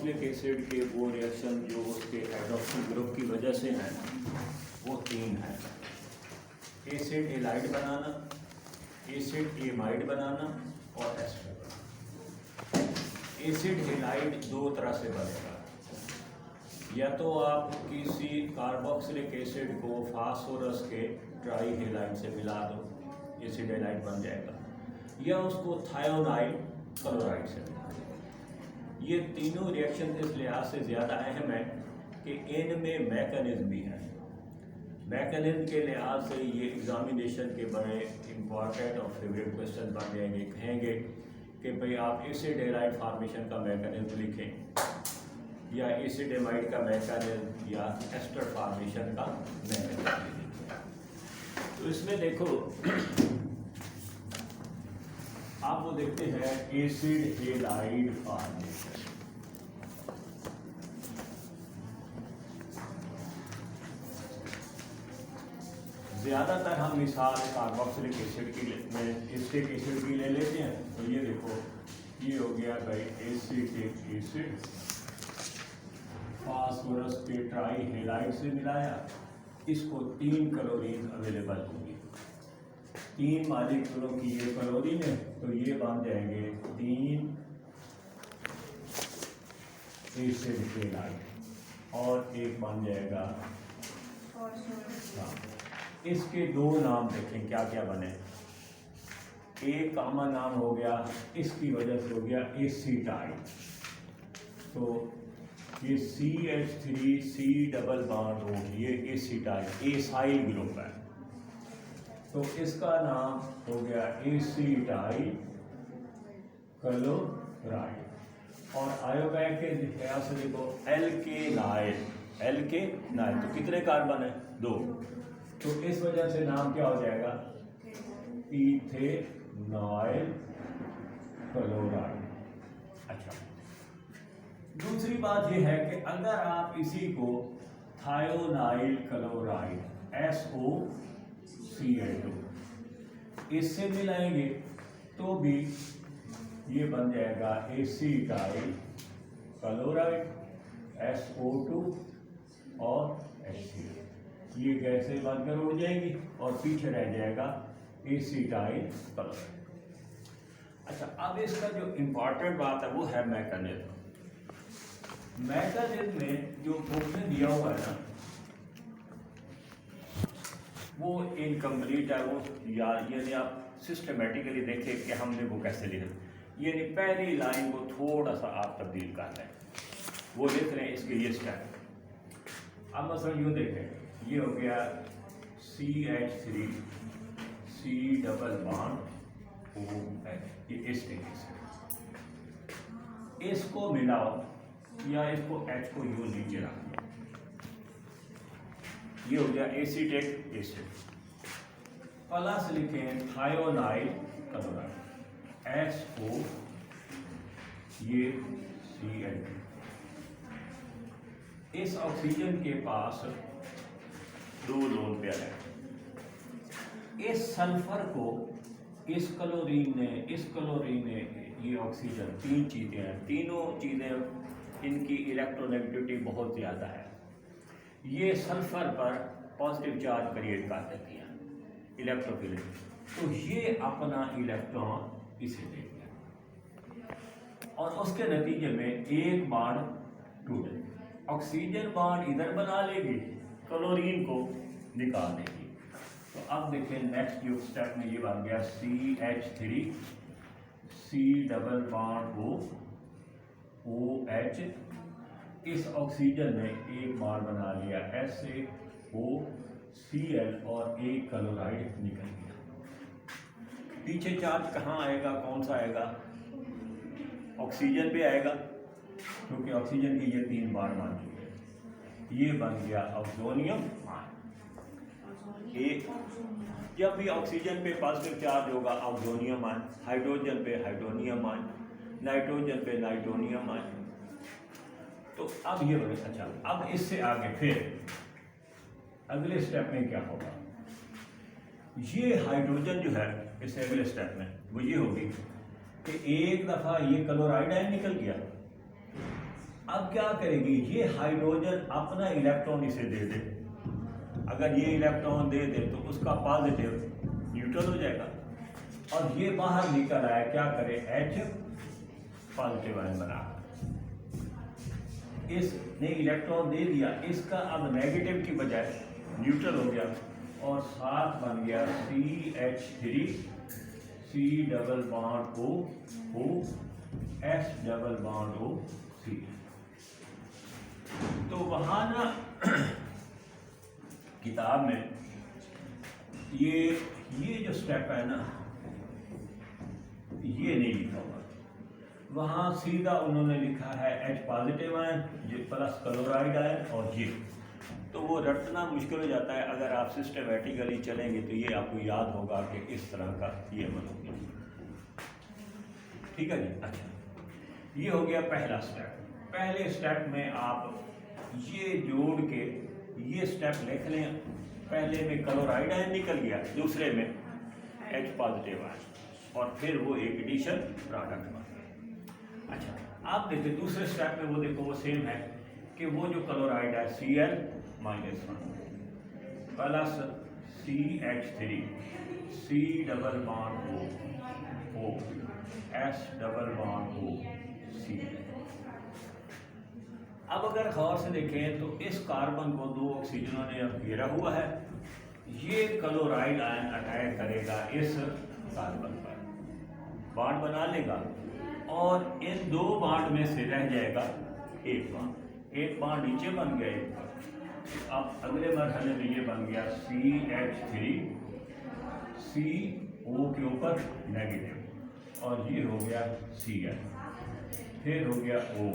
Carboxylic acid के वो reaction जो उसके हाइड्रोक्सिल ग्रुप की वजह से हैं वो तीन हैं। एसिड एलाइड बनाना, एसिड एमाइड बनाना और एस्टर बनाना। एसिड एलाइड दो तरह से बनेगा, या तो आप किसी कार्बोक्सिलिक एसिड को फास्फोरस के ट्राई हेलाइड से मिला दो, एसिड एलाइड बन जाएगा, या उसको थायोनाइड क्लोराइड से मिला दो। ये तीनों रिएक्शन इस लिहाज से ज़्यादा अहम है कि इनमें मैकेनिज्म भी है। मैकेनिज्म के लिहाज से ये एग्जामिनेशन के बड़े इम्पॉर्टेंट और फेवरेट क्वेश्चन बन जाएंगे। कहेंगे कि भाई आप एसिड एलाइड फार्मेशन का मैकेनिज्म लिखें, या एसिड एमाइड का मैकेनिज्म, या एस्टर फार्मेशन का मैकेनिज्म लिखें। तो इसमें देखो आप वो देखते हैं एसिड एलाइड फार्मेशन। ज़्यादातर हम मिसाल कार्बोक्सिलिक एसिड की में एसिटिक एसिड की ले लेते हैं। तो ये देखो, ये हो गया भाई एसिटिक एसिड, फास्फोरस के ट्राई हेलाइड से मिलाया, इसको 3 क्लोरीन अवेलेबल होंगी। 3 मॉलिक्यूलों की ये क्लोरीन है, तो ये बन जाएंगे 3 एसिड हेलाइड और एक बन जाएगा। हाँ, इसके 2 नाम देखें क्या क्या बने। एक कॉमन नाम हो गया, इसकी वजह से हो गया एसीटाइड। तो ये CH3C डबल बॉन्ड हो, ये एसीटाइड, एसाइल ग्रुप है, तो इसका नाम हो गया एसीटाइल क्लोराइड। और आयोबैक के लिहाज से देखो एल्केनाइल, एल्केनाइल तो कितने कार्बन है? 2, तो इस वजह से नाम क्या हो जाएगा? Ethanoyl chloride. अच्छा, दूसरी बात यह है कि अगर आप इसी को थायोनाइल क्लोराइड SOCl2 इससे मिलाएंगे तो भी ये बन जाएगा एसीटाइल क्लोराइड SO2 और HCl। ये गैसें बनकर उड़ जाएंगी और पीछे रह जाएगा एसीटाइल क्लोराइड। अच्छा, अब इसका जो इम्पोर्टेंट बात है वो है मैकेनिज्म। मैकेनिज्म में जो बुक में दिया हुआ है ना, वो इनकम्प्लीट है। वो यानी आप सिस्टमेटिकली देखें कि हमने वो कैसे लिखा। यानी पहली लाइन को थोड़ा सा आप तब्दील कर लें, वो लिख रहे हैं इसके ये स्टेप। अब मसलन यूँ देखें, ये हो गया CH3C डबल बॉन्ड OH, ये इस तरीके से इसको मिलाओ, या इसको H को यूँ नीचे रखो, ये हो गया एसिटिक एसिड। प्लस लिखें थायोनाइल क्लोराइड SO, ये Cl। इस ऑक्सीजन के पास 2 लोन पेयर है। इस सल्फर को इस क्लोरीन ने, ये ऑक्सीजन, 3 चीज़ें हैं, तीनों चीज़ें इनकी इलेक्ट्रोनेगेटिविटी बहुत ज़्यादा है। ये सल्फर पर पॉजिटिव चार्ज क्रिएट कर देती हैं, इलेक्ट्रोफिलिक, तो ये अपना इलेक्ट्रॉन इसे दे दिया और उसके नतीजे में एक बॉन्ड टूट जाएगी। ऑक्सीजन बॉन्ड इधर बना लेगी, क्लोरीन को निकाल देगी। तो अब देखें नेक्स्ट जो स्टेप में ये बन गया CH3C डबल बॉन्ड OH। इस ऑक्सीजन ने एक बॉन्ड बना लिया SaOCl और एक क्लोराइड निकल गया। पीछे चार्ज कहाँ आएगा, कौन सा आएगा? ऑक्सीजन पे आएगा, क्योंकि ऑक्सीजन की ये 3 बॉन्ड बन चुके हैं। ये बन गया ऑक्सोनियम आयन। एक जब भी ऑक्सीजन पे पॉजिटिव चार्ज होगा ऑक्सोनियम आयन, हाइड्रोजन पे हाइड्रोनियम आयन, नाइट्रोजन पे नाइट्रोनियम आयन। तो अब ये बड़े अच्छा, अब इससे आगे फिर अगले स्टेप में क्या होगा? ये हाइड्रोजन जो है इस अगले स्टेप में वो ये होगी कि एक दफ़ा ये क्लोराइड आयन निकल गया, अब क्या करेगी, ये हाइड्रोजन अपना इलेक्ट्रॉन इसे दे दे। अगर ये इलेक्ट्रॉन दे दे तो उसका पॉजिटिव न्यूट्रल हो जाएगा, और ये बाहर निकल आए, क्या करे, H पॉजिटिव आयन बना। इसने इलेक्ट्रॉन दे दिया, इसका अब नेगेटिव की बजाय न्यूट्रल हो गया, और साथ बन गया CH3 C double bond O S double bond O C। तो वहाँ ना किताब में ये जो स्टेप है ना, ये नहीं लिखा हुआ, वहाँ सीधा उन्होंने लिखा है H पॉजिटिव आयन, ये प्लस क्लोराइड आयन, और ये तो वो रटना मुश्किल हो जाता है। अगर आप सिस्टमेटिकली चलेंगे तो ये आपको याद होगा कि इस तरह का ये बनोगे। ठीक है जी। अच्छा, ये हो गया पहला स्टेप। पहले स्टेप में आप ये जोड़ के ये स्टेप लिख लें। पहले में क्लोराइड आयन निकल गया, दूसरे में H पॉजिटिव आयन, और फिर वो एक एडिशन प्रोडक्ट बन गया। अच्छा, आप देखिए दूसरे स्टेप में वो देखो वो सेम है कि वो जो क्लोराइड है Cl -1 plus CH3 C double bond O S double bond O C। अब अगर गौर से देखें तो इस कार्बन को 2 ऑक्सीजनों ने घेरा हुआ है। ये क्लोराइड आयन अटैक करेगा इस कार्बन पर, बॉन्ड बना लेगा, और इन 2 बॉन्ड में से रह जाएगा एक बॉन्ड नीचे बन गया एक पर। अब अगले मरहले में ये बन गया CH3 CO के ऊपर नेगेटिव, और ये हो गया Cl, फिर हो गया O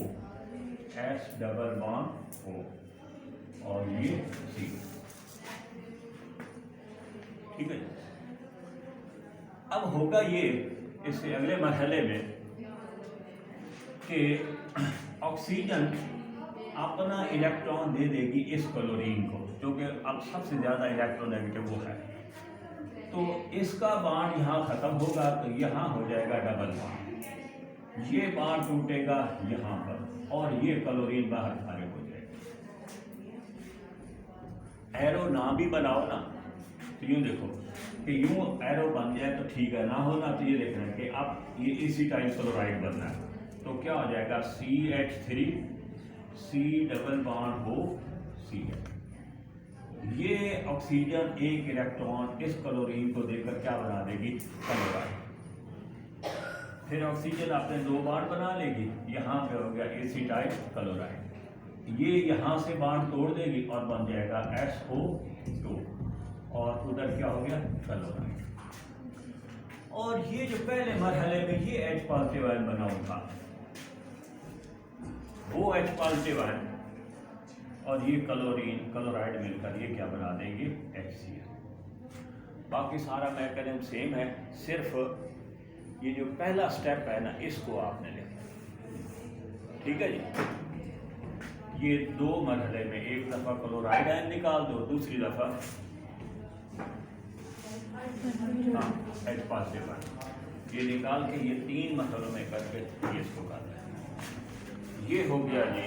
S double bond O, और ये C। ठीक है। अब होगा ये इससे अगले मरहले में कि ऑक्सीजन अपना इलेक्ट्रॉन दे देगी इस क्लोरीन को, जो कि अब सबसे ज़्यादा इलेक्ट्रोनेगेटिव वो है। तो इसका बॉन्ड यहाँ ख़त्म होगा, तो यहाँ हो जाएगा डबल बॉन्ड, ये बॉन्ड टूटेगा यहाँ पर, और ये क्लोरीन बाहर खारिज हो जाएगा। एरो ना भी बनाओ ना, तो यूँ देखो कि यूँ एरो बन जाए तो ठीक है, ना हो ना तो ये देखना है कि अब ये इसी टाइम क्लोराइड बनना है। तो क्या हो जाएगा CH3 C double bond O C। ये ऑक्सीजन एक इलेक्ट्रॉन इस क्लोरीन को देकर क्या बना देगी, क्लोराइड। फिर ऑक्सीजन अपने 2 बॉन्ड बना लेगी, यहाँ पे हो गया एसिटाइल क्लोराइड, ये यहाँ से बॉन्ड तोड़ देगी और बन जाएगा SO2, और उधर क्या हो गया, क्लोराइड। और ये जो पहले मरहले में ये H पॉजिटिव आयन बना हुआ था, वो H पॉजिटिव आयन और ये क्लोराइड मिलकर ये क्या बना देंगे, HCl। बाकी सारा मैकेनिज्म सेम है, सिर्फ ये जो पहला स्टेप है ना, इसको आपने लिखा। ठीक है जी। ये 2 मरहले में एक दफ़ा क्लोराइड आयन निकाल दो, दूसरी दफ़ा H पॉजिटिव आयन, ये निकाल के ये 3 मरहलों में करके ये इसको करना है। ये हो गया जी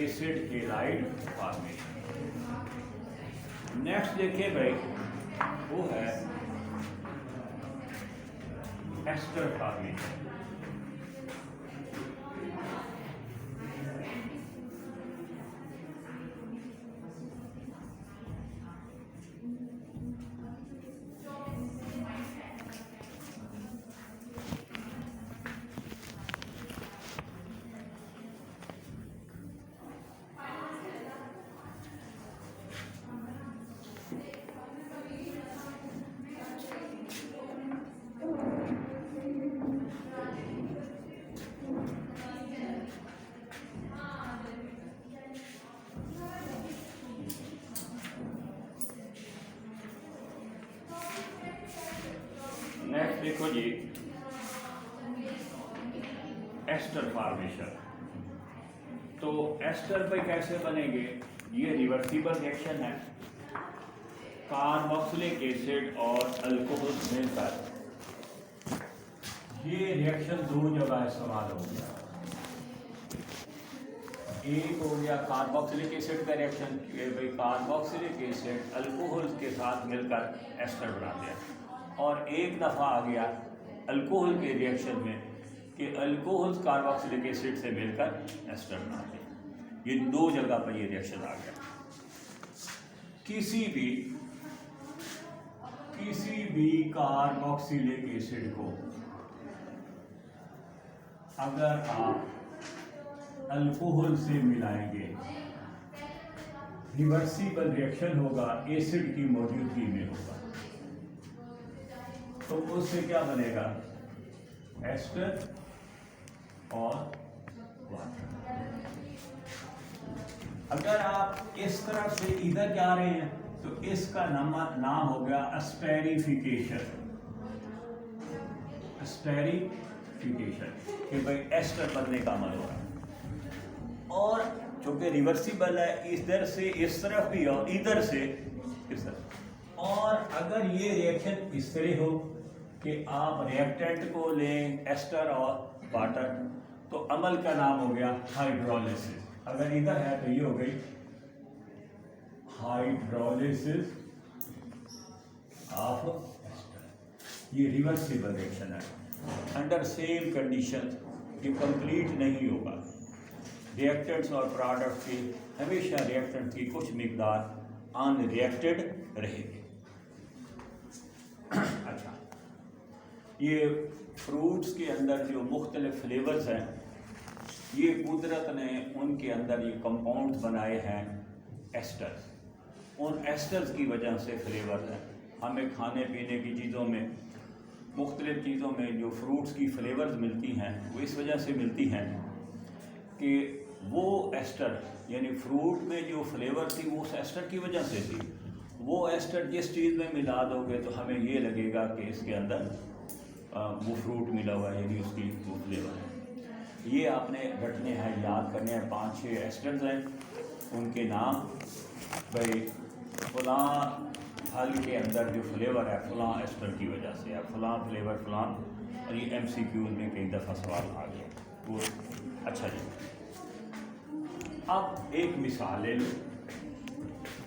एसिड हेलाइड फॉर्मेशन। नेक्स्ट देखिए भाई, वो है एस्टर फॉर्मेशन। नेक्स्ट देखो जी, एस्टर फॉर्मेशन। तो एस्टर पे कैसे बनेंगे, ये रिवर्सिबल रिएक्शन है। कार्बोक्सिलिक एसिड और अल्कोहल मिलकर ये रिएक्शन 2 जगह इस्तेमाल हो गया। एक हो गया कार्बोक्सिलिक एसिड का रिएक्शन कि भाई कार्बोक्सिलिक एसिड अल्कोहल के साथ मिलकर एस्टर बनाते हैं, और एक दफ़ा आ गया अल्कोहल के रिएक्शन में कि अल्कोहल कार्बोक्सिलिक एसिड से मिलकर एस्टर बनाते हैं। ये दो जगह पर ये रिएक्शन आ गया। किसी भी कार्बोक्सिलिक एसिड को अगर आप अल्कोहल से मिलाएंगे, रिवर्सिबल रिएक्शन होगा, एसिड की मौजूदगी में होगा, तो उससे क्या बनेगा? एस्टर और वाटर। अगर आप इस तरफ से इधर जा रहे हैं तो इसका नाम हो गया एस्टेरिफिकेशन। एस्टेरिफिकेशन कि भाई एस्टर बनने का अमल हो रहा है। और चूंकि रिवर्सिबल है, इधर से इस तरफ भी और इधर से इस तरफ। और अगर ये रिएक्शन इस तरह हो कि आप रिएक्टेंट को लें एस्टर और वाटर, तो अमल का नाम हो गया हाइड्रोलिसिस। अगर इधर है तो ये हो गई हाइड्रोलिसिस ऑफ एस्टर। ये रिवर्सिबल रिएक्शन है। अंडर सेम कंडीशन ये कंप्लीट नहीं होगा। रिएक्टेंट्स और प्रोडक्ट की हमेशा रिएक्टेंट की कुछ मिकदार अनरिएक्टेड रहेगी। अच्छा, ये फ्रूट्स के अंदर जो मुख्तलिफ फ्लेवर्स हैं, ये कुदरत ने उनके अंदर ये कंपाउंड्स बनाए हैं एस्टर्स। उन एस्टर्स की वजह से फ्लेवर है। हमें खाने पीने की चीज़ों में, मुख्तलिफ चीज़ों में जो फ्रूट्स की फ्लेवर्स मिलती हैं, वो इस वजह से मिलती हैं कि वो एस्टर यानी फ्रूट में जो फ्लेवर थी वो उस एस्टर की वजह से थी। वो एस्टर जिस चीज़ में मिला दोगे तो हमें ये लगेगा कि इसके अंदर वो फ्रूट मिला हुआ है, यानी उसकी वो फ्लेवर है। ये आपने रटने हैं, याद करने हैं। 5-6 एस्टर्स हैं, उनके नाम भाई फलां फल के अंदर जो फ्लेवर है फलां एस्टर की वजह से है, फलां फ्लेवर फलां। और ये MCQ में कई दफ़ा सवाल आ गया वो। अच्छा जी, अब एक मिसाल ले लो।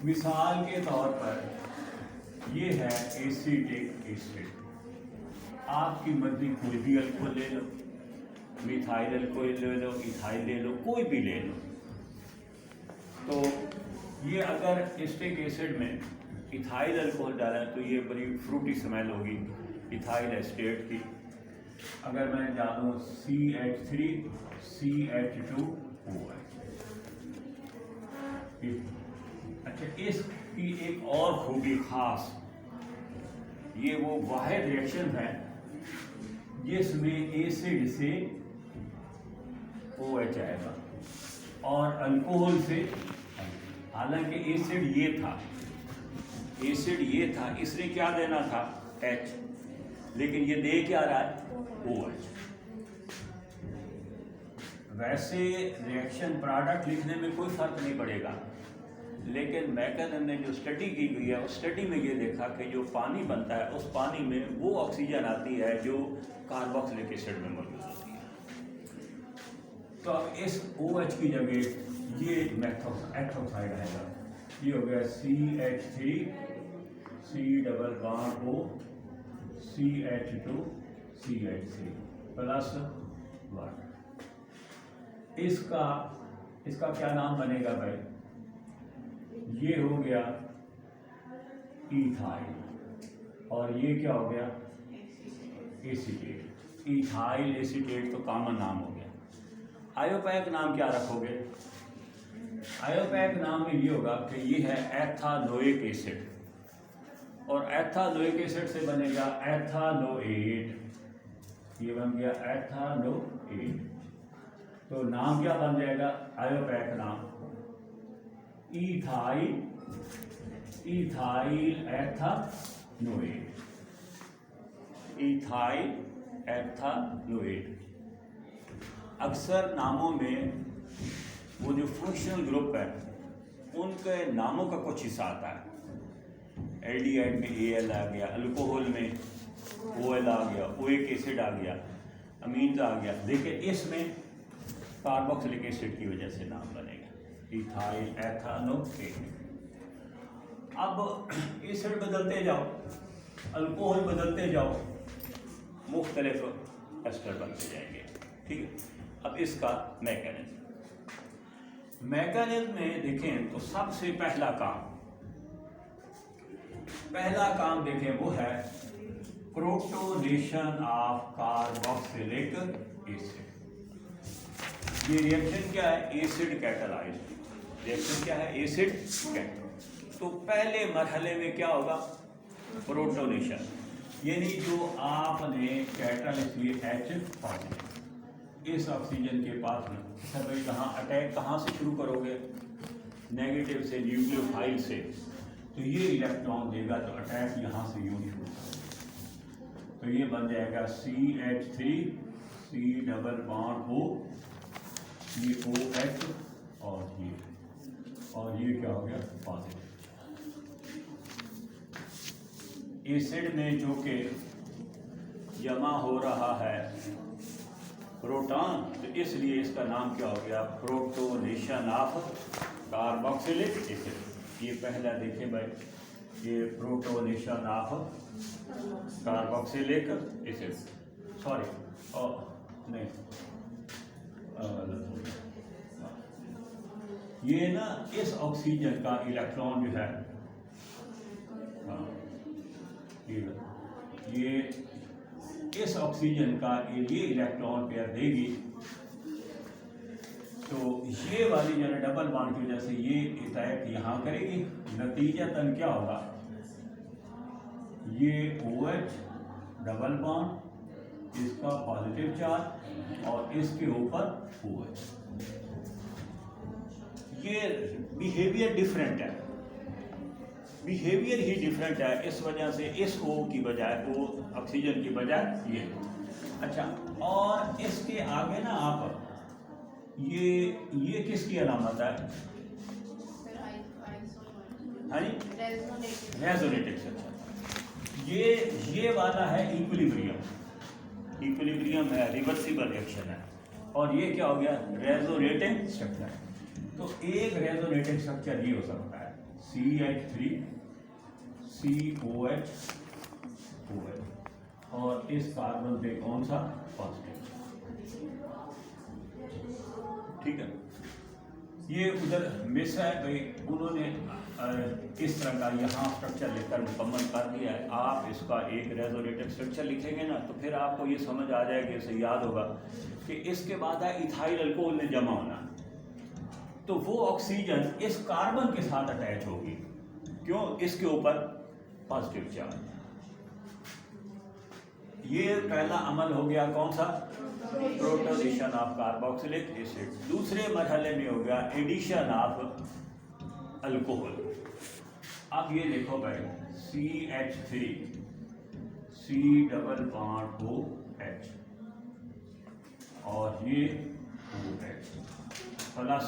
मिसाल के तौर पर ये है एसिटिक एसिड। आपकी मर्जी कोई भी अल्कोहल ले लो, मिथाइल अल्कोहल ले लो, इथाइल ले लो, कोई भी ले लो। तो ये अगर एसिटिक एसिड में इथाइल अल्कोहल डाला है तो ये बड़ी फ्रूटी स्मेल होगी इथाइल एस्टेट की। अगर मैं डालूँ CH3 CH2OH। अच्छा, इसकी एक और खूबी खास, ये वो वाहिद रिएक्शन है जिसमें एसिड से OH आएगा और अल्कोहल से, हालांकि एसिड ये था, इसने क्या देना था H, लेकिन ये दे क्या रहा है OH। वैसे रिएक्शन प्रोडक्ट लिखने में कोई फर्क नहीं पड़ेगा, लेकिन मैकेनिज्म ने जो स्टडी की गई है उस स्टडी में ये देखा कि जो पानी बनता है उस पानी में वो ऑक्सीजन आती है जो कार्बोक्सिलिक एसिड में मौजूद होती है। तो अब इस OH की जगह ये एथोक्साइड आएगा। ये हो गया CH3 C+O CH2 CH3 plus water. इसका क्या नाम बनेगा भाई? ये हो गया इथाइल और ये क्या हो गया एसीटेट। इथाइल एसीटेट तो कॉमन नाम हो गया। आयोपैक नाम क्या रखोगे? आयोपैक नाम में ये होगा कि ये है एथानोइक एसिड, और एथानोइक एसिड से बनेगा एथानोएट। ये बन गया एथानोएट। तो नाम क्या बन जाएगा आयोपैक नाम? इथाइल एथानोएट। इथाइल एथानोएट। अक्सर नामों में वो जो फंक्शनल ग्रुप है उनके नामों का कुछ हिस्सा आता है। एल्डिहाइड में AL आ गया, अल्कोहल में OL आ गया, ओइक एसिड आ गया, अमीन्स आ गया। देखिए इसमें कार्बोक्सिलिक एसिड की वजह से नाम बनेगा, इथाइल एथानोएट। अब एसिड बदलते जाओ, अल्कोहल बदलते जाओ, मुख्तलिफ एस्टर बनते जाएंगे। ठीक है, अब इसका मैकेनिज्म में देखें तो सबसे पहला काम देखें वो है प्रोटोनेशन ऑफ कार्बोक्सिलिक एसिड। ये रिएक्शन क्या है? Acid catalysed reaction. क्या है? Acid catalysed. तो पहले मरहले में क्या होगा? प्रोटोनेशन, यानी जो आपने कैटालिस्ट लिए H पॉजिटिव, इस ऑक्सीजन के पास में सर भाई कहाँ अटैक कहाँ से शुरू करोगे? नेगेटिव से, न्यूक्लियोफाइल से। तो ये इलेक्ट्रॉन देगा तो अटैक यहाँ से यूँ शुरू करोगे, तो ये बन जाएगा CH3 C double bond O, ये OH और ये क्या हो गया? पॉजिटिव। एसिड में जो कि जमा हो रहा है प्रोटॉन, तो इसलिए इसका नाम क्या हो गया? Protonation of carboxylic acid. ये पहला देखें भाई, ये protonation of carboxylic acid, sorry नहीं, ये ना इस ऑक्सीजन का इलेक्ट्रॉन जो है, ये इस ऑक्सीजन का ये इलेक्ट्रॉन पेयर देगी, तो ये वाली जो है डबल बॉन्ड की वजह से ये अटैक यहाँ करेगी। नतीजतन क्या होगा? ये OH डबल बॉन्ड, इसका पॉजिटिव चार्ज और इसके ऊपर OH। ये बिहेवियर डिफरेंट है, बिहेवियर ही डिफरेंट है। इस वजह से इस O की बजाय, O ऑक्सीजन की बजाय ये। अच्छा, और इसके आगे ना आप ये किसकी अलामत है? हाँ जी, रेजोनेटिव। अच्छा, ये वाला है इक्विलिब्रियम है, रिवर्सिबल रिएक्शन है। और ये क्या हो गया? Resonative structure. तो एक रेजोनेटिव स्ट्रक्चर ये हो सकता है CH3 COH और इस कार्बन पे कौन सा? पॉजिटिव। ठीक है, ये उधर मिस है भाई, उन्होंने इस तरह का यहाँ स्ट्रक्चर लिखकर मुकम्मल कर दिया है। आप इसका एक रेजोनेटिव स्ट्रक्चर लिखेंगे ना, तो फिर आपको ये समझ आ जाएगा, इसे याद होगा कि इसके बाद है इथाइल अल्कोहल में जमा होना, तो वो ऑक्सीजन इस कार्बन के साथ अटैच होगी। क्यों? इसके ऊपर पॉजिटिव चार्ज। ये पहला अमल हो गया, कौन सा? Protonation of carboxylic acid. दूसरे मरहले में हो गया एडिशन ऑफ अल्कोहल। अब ये देखो भाई, CH3 C double bond OH और ये OH प्लस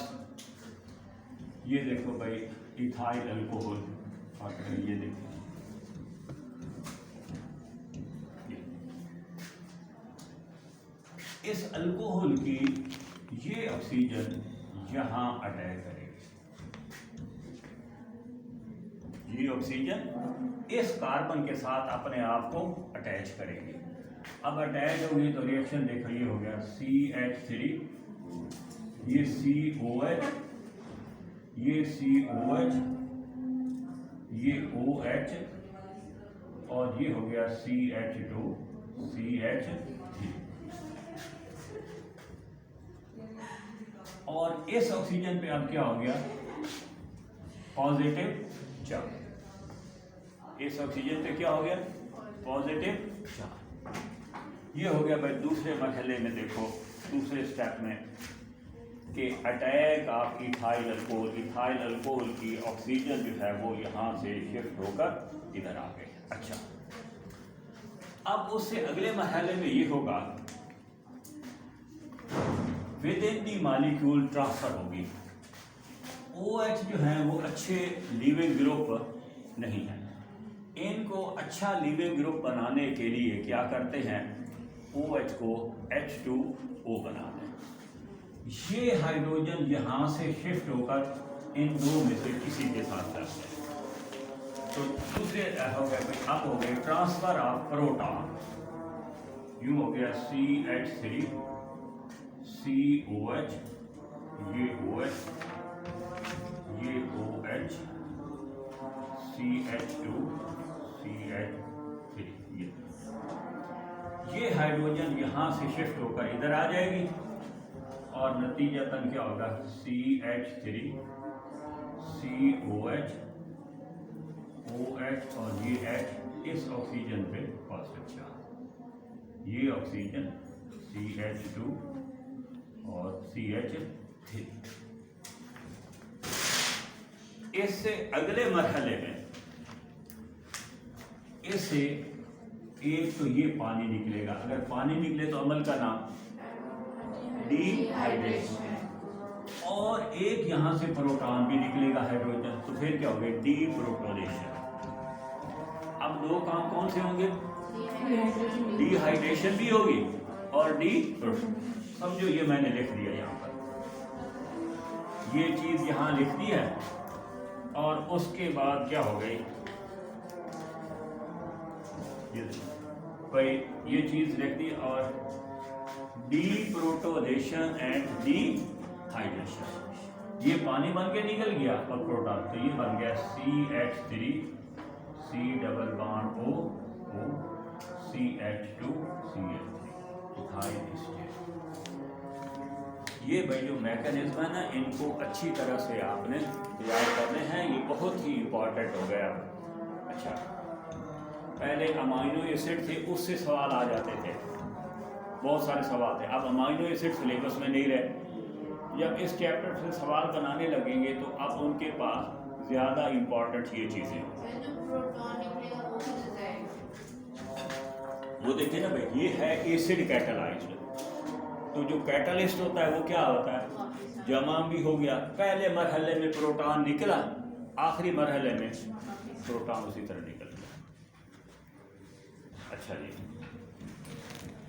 ये देखो भाई इथाइल अल्कोहल, और ये देखो इस अल्कोहल की ये ऑक्सीजन यहाँ अटैक करेगी। ये ऑक्सीजन इस कार्बन के साथ अपने आप को अटैच करेगी। अब अटैच होगी तो रिएक्शन देखो, ये हो गया CH3, ये COH, ये COH, ये OH और ये हो गया CH2 CH3। और इस ऑक्सीजन पे अब क्या हो गया? Positive charge. इस ऑक्सीजन पे क्या हो गया? Positive charge. ये हो गया भाई दूसरे मरहले में। देखो दूसरे स्टेप में कि अटैक ऑफ इथाइल अल्कोहल की ऑक्सीजन जो है वो यहाँ से शिफ्ट होकर इधर आ गई। अच्छा, अब उससे अगले मरहले में ये होगा with in the molecule transfer होगी। OH जो है वो अच्छे लीविंग ग्रुप नहीं है, इनको अच्छा लीविंग ग्रुप बनाने के लिए क्या करते हैं? OH को H2O बना दें। ये हाइड्रोजन यहाँ से शिफ्ट होकर इन दो में से किसी के साथ जाते हैं। तो दूसरे हो गए भाई, अब हो गए ट्रांसफर ऑफ प्रोटॉन। यूँ हो गया CH3 COH, ये OH, ये OH, CH2 CH3, ये हाइड्रोजन यहाँ से शिफ्ट होकर इधर आ जाएगी और नतीजतन क्या होगा, CH3 COH OH और ये H इस ऑक्सीजन पे पॉजिटिव चार्ज, ये ऑक्सीजन CH2 और CH3। इससे अगले मरहले में इससे एक तो ये पानी निकलेगा, अगर पानी निकले तो अमल का नाम डिहाइड्रेशन, और एक यहां से प्रोटॉन भी निकलेगा हाइड्रोजन, तो फिर क्या होगा, डीप्रोटोनेशन। अब दो काम कौन से होंगे, डिहाइड्रेशन भी होगी और समझो ये मैंने लिख दिया यहाँ पर, ये चीज यहाँ लिख दी है और उसके बाद क्या हो गई, भाई ये चीज लिख दी और डीप्रोटोनेशन एंड डीहाइड्रेशन, ये पानी बन के निकल गया और प्रोटॉन, तो ये बन गया CH3 C double bond O O CH2 CH3 ethyl ester. ये भाई जो मैकेनिज्म है ना, इनको अच्छी तरह से आपने याद करने हैं, ये बहुत ही इंपॉर्टेंट हो गया। अच्छा, पहले अमाइनो एसिड थे, उससे सवाल आ जाते थे, बहुत सारे सवाल थे। अब अमाइनो एसिड सिलेबस में नहीं रहे, जब इस चैप्टर से सवाल बनाने लगेंगे तो अब उनके पास ज़्यादा इम्पोर्टेंट ये चीज़ें, वो देखिए ना भाई, ये है एसिड कैटालाइज्ड, तो जो कैटलिस्ट होता है वो क्या होता है, जमा भी हो गया, पहले मरहले में प्रोटॉन निकला, आखिरी मरहले में प्रोटॉन उसी तरह निकल गया। अच्छा जी,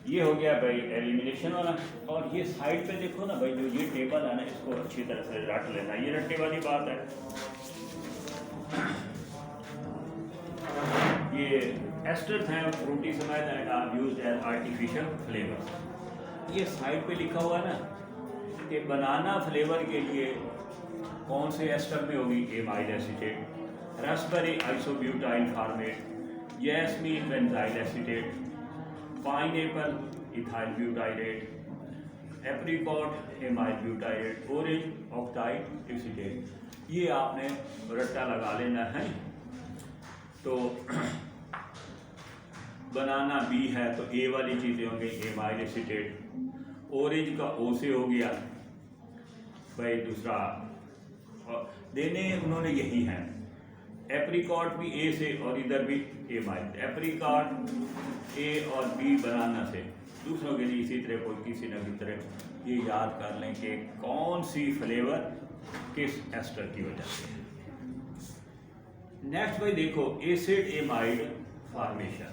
ये हो गया भाई एलिमिनेशन वाला। और ये साइड पे देखो ना भाई, जो ये टेबल है ना, इसको अच्छी तरह से रट लेना, ये रट्टे वाली बात है। ये एस्टर्स हैं, फ्रूटी समेत and are used as artificial flavour. ये साइड पे लिखा हुआ है ना कि बनाना फ्लेवर के लिए कौन से एस्टर में होगी, amyl acetate, Raspberry isobutyl format, jasmine benzyl acetate, pineapple ethyl butyrate, apricot amyl butyrate, orange octyl acetate. ये आपने रट्टा लगा लेना है। तो बनाना बी है तो ए वाली चीज़ें होंगी एमाइल एसीटेट, ऑरेंज का ओ से हो गया भाई, दूसरा देने उन्होंने यही है। एप्रिकॉट भी ए से और इधर भी एमाइल, एप्रिकॉट ए और बी बनाना से, दूसरों के लिए इसी तरह कोई किसी न किसी तरह ये याद कर लें कि कौन सी फ्लेवर किस एस्टर की वजह से। नेक्स्ट भाई देखो, एसिड एमाइड फॉर्मेशन।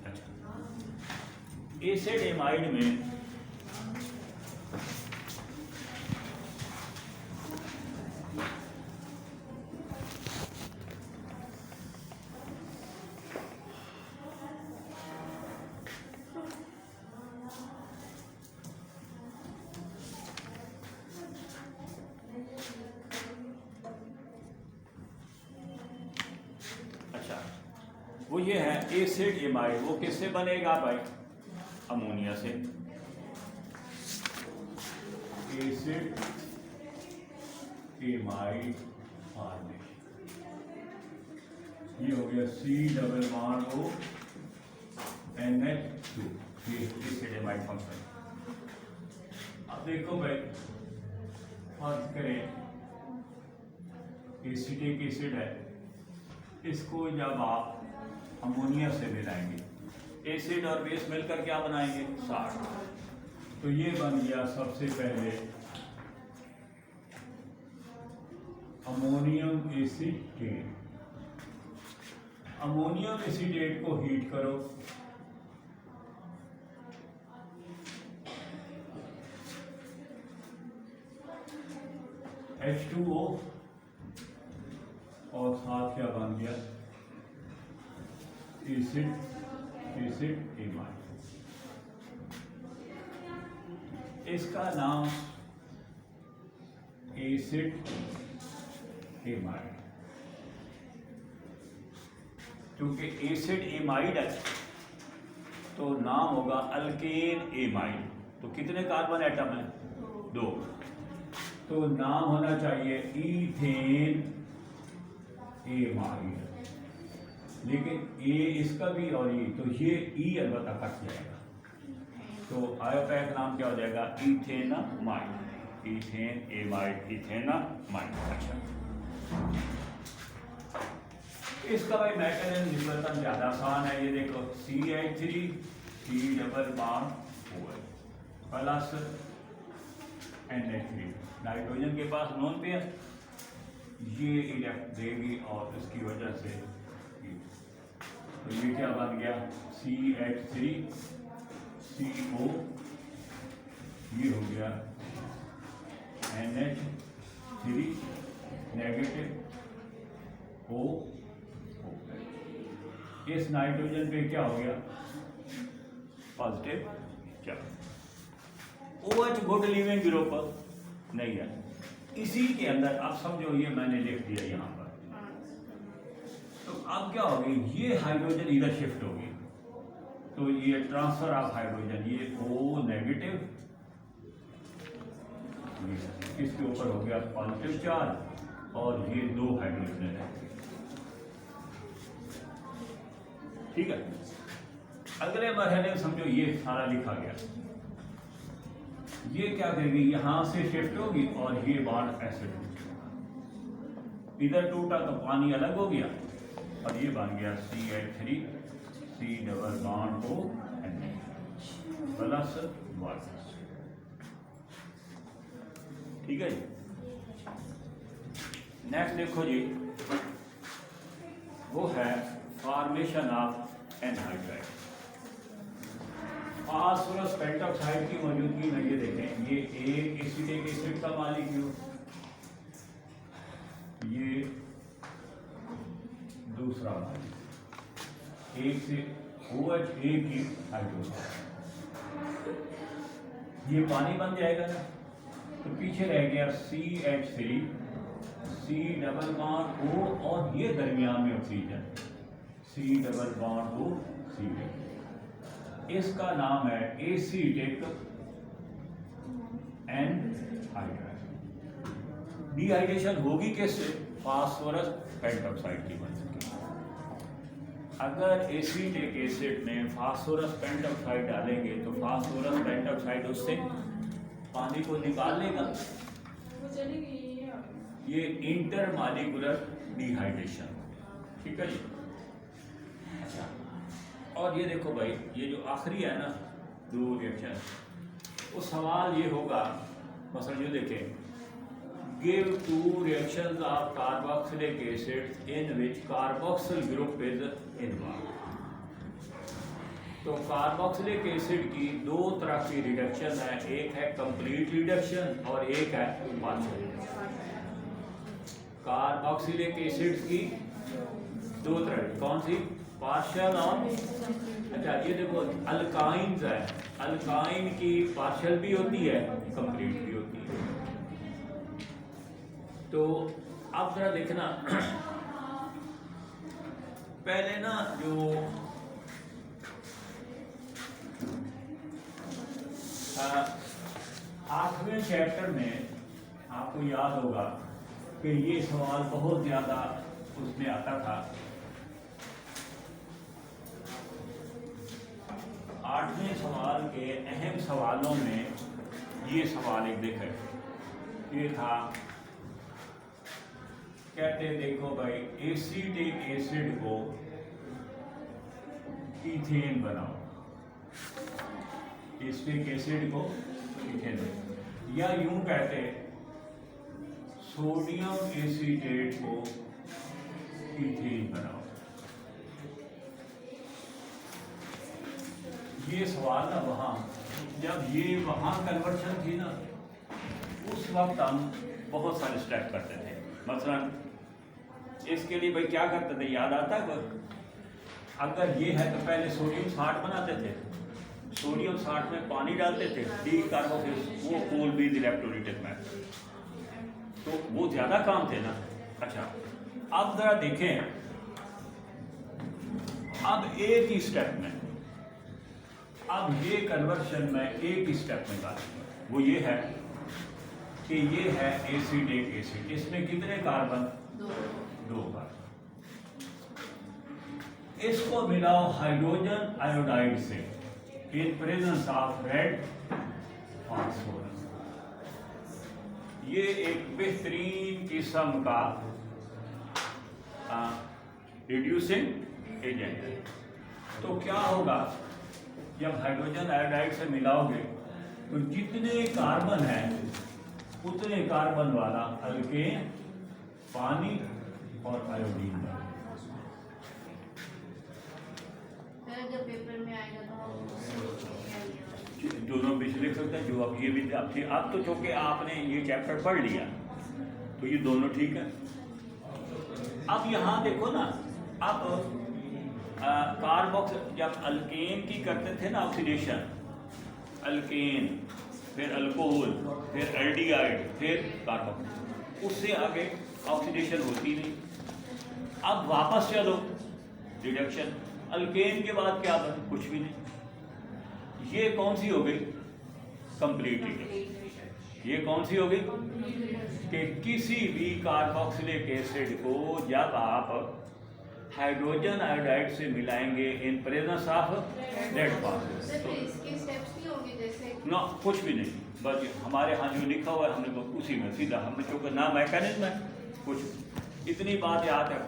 अच्छा, एसिड एमाइड में वो ये है एसिड एमाइड, वो किससे बनेगा भाई, अमोनिया से। एसिड एमाइड फॉर्मेशन, ये हो गया C double bond O NH2, ये एसिड एमाइड फंक्शन। अब देखो भाई, फर्ज करें एसिटिक एसिड है, इसको जब आप अमोनिया से मिलाएंगे, एसिड और बेस मिलकर क्या बनाएंगे, साल्ट। तो ये बन गया सबसे पहले अमोनियम एसीटेट। अमोनियम एसीटेट को हीट करो, H2O और साथ क्या बन गया एसिड एमाइड। इसका नाम एसिड एमाइड, क्योंकि एसिड एमाइड है तो नाम होगा अल्केन एमाइड। तो कितने कार्बन एटम है? 2। तो नाम होना चाहिए ईथेन एमाइड, लेकिन ए इसका भी और ई, तो ये ई अलबत्ता कट जाएगा, तो आयोपैक नाम क्या हो जाएगा? Ethanamide, ethane amide, ethanamide. अच्छा, इसका भाई मैकेनिज्म निस्बतन ज़्यादा आसान है। ये देखो CH3 C double bond OH plus NH3, nitrogen के पास नॉन पेयर, ये इलेक्ट देगी और इसकी वजह से तो ये क्या बन गया? CH3 CO, ये हो गया NH3 नेगेटिव O। इस नाइट्रोजन पे क्या हो गया? Positive charge. OH good leaving group नहीं है। इसी के अंदर आप समझो, ये मैंने लिख दिया यहाँ पर, तो अब क्या होगी? ये हाइड्रोजन इधर शिफ्ट होगी, तो ये ट्रांसफर ऑफ हाइड्रोजन, ये O नेगेटिव, इसके ऊपर हो गया पॉजिटिव चार्ज, और ये 2 हाइड्रोजन है। ठीक है, अगले मरहले में समझो ये सारा लिखा गया, ये क्या करेगी? यहां से शिफ्ट होगी और ये बॉन्ड एसिड, इधर टूटा तो पानी अलग हो गया और ये बन गया CH3 C double bond O plus water. ठीक है जी। नेक्स्ट देखो जी, वो है formation of anhydride. Phosphorus pentoxide की मौजूदगी में ये देखें, ये एक एसिटिक एसिड का मॉलिक्यूल, ये दूसरा मॉलिक्यूल, एक से OH एक की हाइड्रोजन, ये पानी बन जाएगा ना, तो पीछे रह गया CH3 C double bond O और ये दरमियान में oxygen C double bond O C। इसका नाम है एसिटिक एनहाइड्राइड। डिहाइड्रेशन होगी कैसे? फास्फोरस पेंटॉक्साइड की वजह से। अगर एसिटिक एसिड में फास्फोरस पेंटॉक्साइड डालेंगे तो फास्फोरस पेंटॉक्साइड उससे पानी को निकाल लेगा, ये इंटरमॉलिक्यूलर डिहाइड्रेशन। ठीक है जी। अच्छा, और ये देखो भाई, ये जो आखिरी है ना 2 रिएक्शन, वो सवाल ये होगा, मसलन ये देखें, give 2 reactions of carboxylic acid in which carboxyl group is involve. तो कार्बोक्सिलिक एसिड की 2 तरह की रिडक्शन है, एक है कंप्लीट रिडक्शन और एक है पार्शियल रिडक्शन। कार्बोक्सिलिक एसिड की 2 तरह, कौन सी? पार्शियल और, अच्छा ये देखो अल्काइंस है, अल्काइन की पार्शियल भी होती है, कंप्लीट भी होती है। तो अब जरा देखना, पहले ना जो आठवें चैप्टर में आपको याद होगा कि ये सवाल बहुत ज्यादा उसमें आता था। 8वें सवाल के अहम सवालों में ये सवाल एक देखें, ये था, कहते देखो भाई, एसिटिक एसिड को इथेन बनाओ, एसिटिक एसिड को इथेन, या यूं कहते सोडियम एसीटेट को इथेन बनाओ। ये सवाल ना वहाँ, जब ये वहाँ कन्वर्शन थी ना, उस वक्त हम बहुत सारे स्टेप करते थे। मसलन इसके लिए भाई क्या करते थे, याद आता है? अगर ये है तो पहले सोडियम 60 बनाते थे, सोडियम 60 में पानी डालते थे, डी कार्बोक्सिल, वो कोल ब्रीथ इलेक्ट्रोलाइटिक मेथड, तो वो ज़्यादा काम थे ना। अच्छा, अब ज़रा देखें, अब एक ही स्टेप में, अब ये कन्वर्शन में एक ही स्टेप में बात, वो ये है कि ये है एसिड, एक एसिड, इसमें कितने कार्बन? 2 कार्बन। इसको मिलाओ हाइड्रोजन आयोडाइड से in presence of red phosphorus. ये एक बेहतरीन किस्म का रिड्यूसिंग एजेंट है। तो क्या होगा, जब हाइड्रोजन आयोडाइड से मिलाओगे तो जितने कार्बन है उतने कार्बन वाला अल्केन पानी और आयोडीन का। जब पेपर में आएगा तो दोनों भी लिख सकते हैं, जो अब ये भी अब तो चूंकि आपने ये चैप्टर पढ़ लिया तो ये दोनों ठीक है। अब यहाँ देखो ना, अब कार्बोक्स जब अल्केन की करते थे ना ऑक्सीडेशन, अल्केन फिर अल्कोहल फिर एल्डिहाइड फिर कार्बोक्सिल, उससे आगे ऑक्सीडेशन होती नहीं। अब वापस चलो रिडक्शन, अल्केन के बाद क्या बना? कुछ भी नहीं। ये कौन सी हो गई? Complete reduction. ये कौन सी हो गई? कि किसी भी कार्बोक्सिलिक एसिड को जब आप हाइड्रोजन आयोडाइड से मिलाएंगे in presence of red phosphorus, ना कुछ भी नहीं, बस हमारे यहाँ जो लिखा हुआ है हमने उसी में सीधा हम बच्चों का नाम मैकेनिज्म है, कुछ इतनी बात याद है।